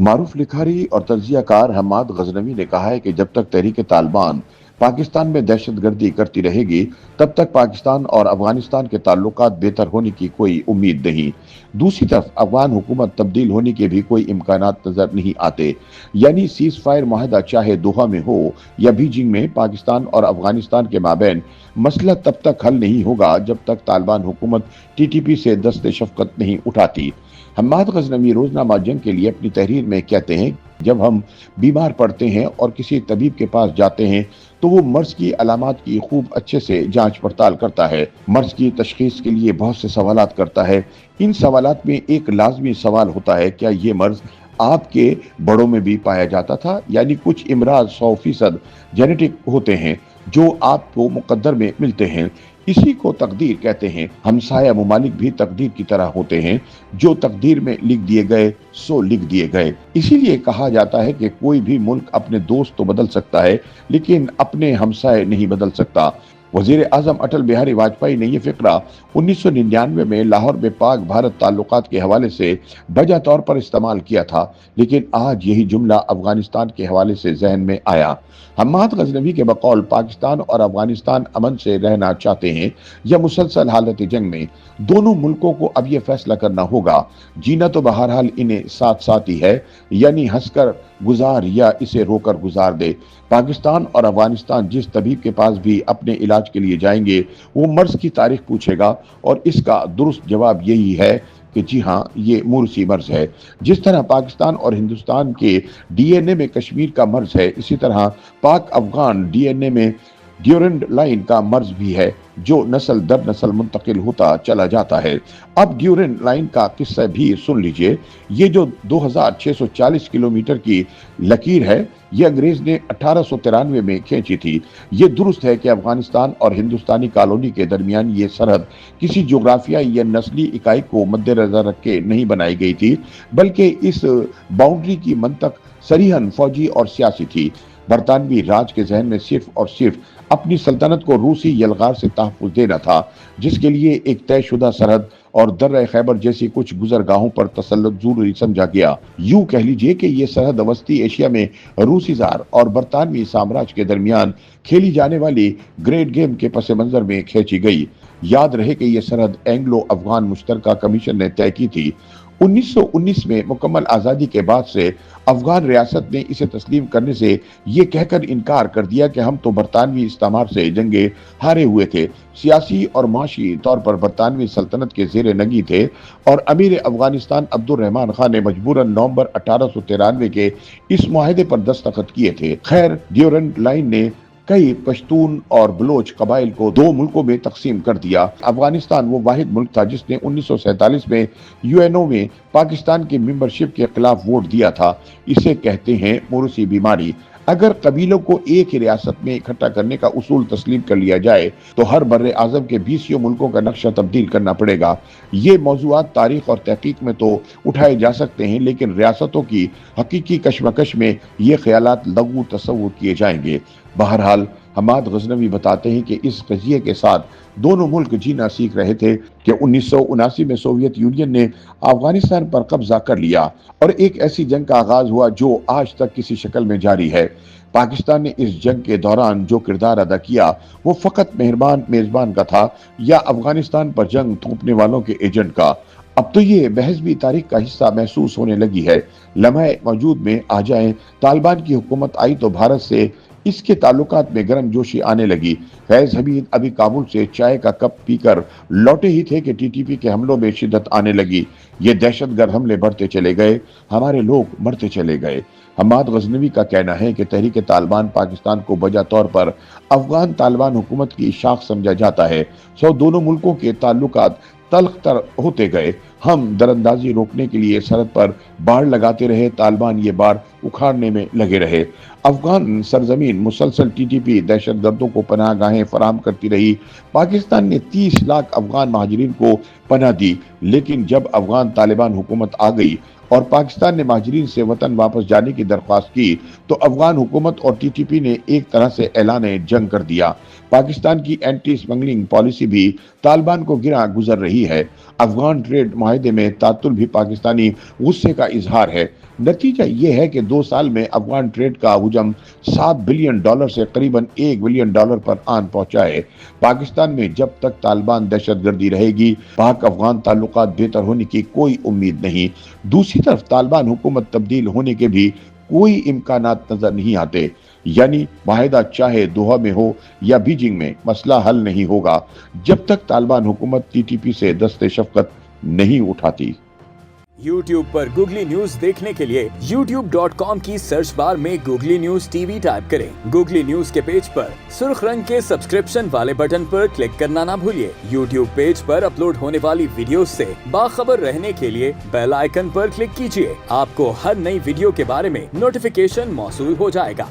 मारूफ लिखारी और तज्जिया कार हम्माद गजनवी ने कहा है कि जब तक तहरीक तालिबान पाकिस्तान में दहशतगर्दी करती रहेगी, तब तक पाकिस्तान और अफगानिस्तान के ताल्लुकात बेहतर होने की कोई उम्मीद नहीं। दूसरी तरफ अफगान हुकूमत तब्दील होने के भी कोई इम्कानात नजर नहीं आते। यानी सीज फायर माहिदा चाहे दोहा में हो या बीजिंग में, पाकिस्तान और अफगानिस्तान के माबैन मसला तब तक हल नहीं होगा जब तक तालिबान हुकूमत टीटीपी से दस्ते शफकत नहीं उठाती। हम्माद गजनवी रोजनामा जंग के लिए अपनी तहरीर में कहते हैं, जब हम बीमार पड़ते हैं और किसी तबीब के पास जाते हैं तो वो मर्ज की अलामात की खूब अच्छे से जांच पड़ताल करता है, मर्ज की तशखीस के लिए बहुत से सवालात करता है। इन सवालात में एक लाजमी सवाल होता है, क्या ये मर्ज आपके बड़ों में भी पाया जाता था? यानी कुछ इमराज 100% जेनेटिक होते हैं जो आपको मुकद्दर में मिलते हैं। इसी को तकदीर कहते हैं। हमसाया मुमालिक भी तकदीर की तरह होते हैं, जो तकदीर में लिख दिए गए सो लिख दिए गए। इसीलिए कहा जाता है कि कोई भी मुल्क अपने दोस्त तो बदल सकता है, लेकिन अपने हमसाए नहीं बदल सकता। वजीर आजम अटल बिहारी वाजपेयी ने यह फिक्रा 1999 में लाहौर में पाक भारत ताल्लुकात के हवाले से बजा तौर पर इस्तेमाल किया था, लेकिन आज यही जुमला अफगानिस्तान के हवाले से जहन में आया। हम्माद गजनवी के बकौल पाकिस्तान और अफगानिस्तान अमन से रहना चाहते हैं या मुसलसल हालत जंग में। दोनों मुल्कों को अब यह फैसला करना होगा। जीना तो बहरहाल इन्हें साथ साथ ही है, यानी हंसकर गुजार या इसे रोकर गुजार दे। पाकिस्तान और अफगानिस्तान जिस तबीब के पास भी अपने इलाज के लिए जाएंगे, वो मर्ज की तारीख पूछेगा और इसका दुरुस्त जवाब यही है कि जी हाँ, ये मूर्सी मर्ज है। जिस तरह पाकिस्तान और हिंदुस्तान के डीएनए में कश्मीर का मर्ज है, इसी तरह पाक अफगान डीएनए में ड्यूरेंट लाइन का मर्ज भी है, जो नस्ल दर नस्ल मुंतकिल होता चला जाता है। अब ड्यूरेंट लाइन का किस्सा भी सुन लीजिए। ये जो 2640 किलोमीटर की लकीर है, ये अंग्रेज ने 1893 में खींची थी। ये दुरुस्त है कि अफगानिस्तान और हिंदुस्तानी कॉलोनी के दरमियान ये सरहद किसी जोग्राफियाई या नस्ली इकाई को मद्देनजर रख के नहीं बनाई गई थी, बल्कि इस बाउंड्री की मंतक सरीहन फौजी और सियासी थी। बरतानवी राज के जहन में सिर्फ और सिर्फ अपनी सल्तनत को रूसी यलगार से तहफ़्फ़ुज़ देना था, जिसके लिए एक तयशुदा सरहद और दर्रे खैबर जैसी कुछ गुजरगाहों पर तसल्लुत जरूरी समझा गया। यूं कह लीजिए कि यह सरहद वस्ती एशिया में रूसी जार और बरतानवी साम्राज्य के दरमियान खेली जाने वाली ग्रेट गेम के पस मंजर में खींची गई। याद रहे कि यह सरहद एंग्लो अफगान मुश्तरका कमीशन ने तय की थी। 1919 में मुकम्मल आज़ादी के बाद से अफगान रियासत ने इसे तस्लीम करने से ये कहकर इनकार कर दिया कि हम तो बरतानवी इस्तामार से जंगे हारे हुए थे, सियासी और माशी तौर पर बरतानवी सल्तनत के ज़ेरे नगी थे, और अमीर अफगानिस्तान अब्दुर्रहमान खान ने मजबूरन नवंबर 1893 के इस मुआहदे पर दस्तखत किए थे। खैर, ड्यूरेंट लाइन ने कई पश्तून और बलोच कबाइल को दो मुल्कों में तकसीम कर दिया। अफगानिस्तान वो वाहिद मुल्क था जिसने 1947 में यूएनओ में पाकिस्तान की मेंबरशिप के खिलाफ वोट दिया था। इसे कहते हैं मोरूसी बीमारी। अगर कबीलों को एक ही रियासत में इकट्ठा करने का उसूल तस्लीम कर लिया जाए तो हर बर्रे आजम के 20 मुल्कों का नक्शा तब्दील करना पड़ेगा। ये मौजूआत तारीख और तहकीक में तो उठाए जा सकते हैं, लेकिन रियासतों की हकीकी कशमकश में ये ख्यालात लघु तस्वुर किए जाएंगे। बहरहाल हम्माद गजनवी बताते हैं कि इस कजिए के साथ दोनों मुल्क जीना सीख रहे थे कि 1979 में सोवियत यूनियन ने अफगानिस्तान पर कब्जा कर लिया और एक ऐसी जंग का आगाज हुआ जो आज तक किसी शक्ल में जारी है। पाकिस्तान ने इस जंग के दौरान जो किरदार अदा किया वो फकत मेहरबान मेजबान का था या अफगानिस्तान पर जंग थोपने वालों के एजेंट का। अब तो ये बहस भी तारीख का हिस्सा महसूस होने लगी है। लम्हे मौजूद में आ जाए, तालिबान की हुकूमत आई तो भारत से इसके ताल्लुकात में गर्म जोशी आने लगी। फैज हमीद अभी काबुल से चाय का कप पीकर लौटे ही थे कि टीटीपी के हमलों में शिद्दत आने लगी। ये दहशतगर्द हमले बढ़ते चले गए, हमारे लोग मरते चले गए। हम्माद गजनवी का कहना है कि तहरीक तालिबान पाकिस्तान को बजा तौर पर अफगान तालिबान हुकूमत की शाख समझा जाता है। सो दोनों मुल्कों के ताल्लुकात तल्ख तर होते गए। हम दरअंदाजी रोकने के लिए सरहद पर बाड़ लगाते रहे, तालिबान ये बाड़ उखाड़ने में लगे रहे। अफगान सरजमीन मुसलसल टीटीपी दहशतगर्दों को पनाह गाहें फराम करती रही। पाकिस्तान ने 30 लाख अफगान महाजरीन को पनाह दी, लेकिन जब अफगान तालिबान हुकूमत आ गई और पाकिस्तान ने महाजरीन से वतन वापस जाने की दरख्वास्त की तो अफगान हुकूमत और टीटीपी ने एक तरह से ऐलान जंग कर दिया। पाकिस्तान की एंटी स्मगलिंग पॉलिसी भी तालिबान को गिरा गुजर रही है। अफगान ट्रेड माहिदे में तातुल भी पाकिस्तानी गुस्से का इजहार है। नतीजा ये है कि 2 साल में अफगान ट्रेड का हुजम $7 बिलियन से करीबन $1 बिलियन पर आन पहुंचा है। पाकिस्तान में जब तक तालिबान दहशतगर्दी रहेगी, पाक अफगान ताल्लुकात बेहतर होने की कोई उम्मीद नहीं। दूसरी तरफ तालिबान हुकूमत तब्दील होने के भी कोई इम्कानात नजर नहीं आते। यानी माहिदा चाहे दोहा में हो या बीजिंग में, मसला हल नहीं होगा जब तक तालिबान हुकूमत TTP से दस्ते शफकत नहीं उठाती। YouTube पर गूगली न्यूज देखने के लिए youtube.com की सर्च बार में गूगली न्यूज TV टाइप करें। गूगली न्यूज के पेज पर सुर्ख रंग के सब्सक्रिप्शन वाले बटन पर क्लिक करना ना भूलिए। YouTube पेज पर अपलोड होने वाली वीडियोस से बाखबर रहने के लिए बेल आइकन पर क्लिक कीजिए। आपको हर नई वीडियो के बारे में नोटिफिकेशन मौसूल हो जाएगा।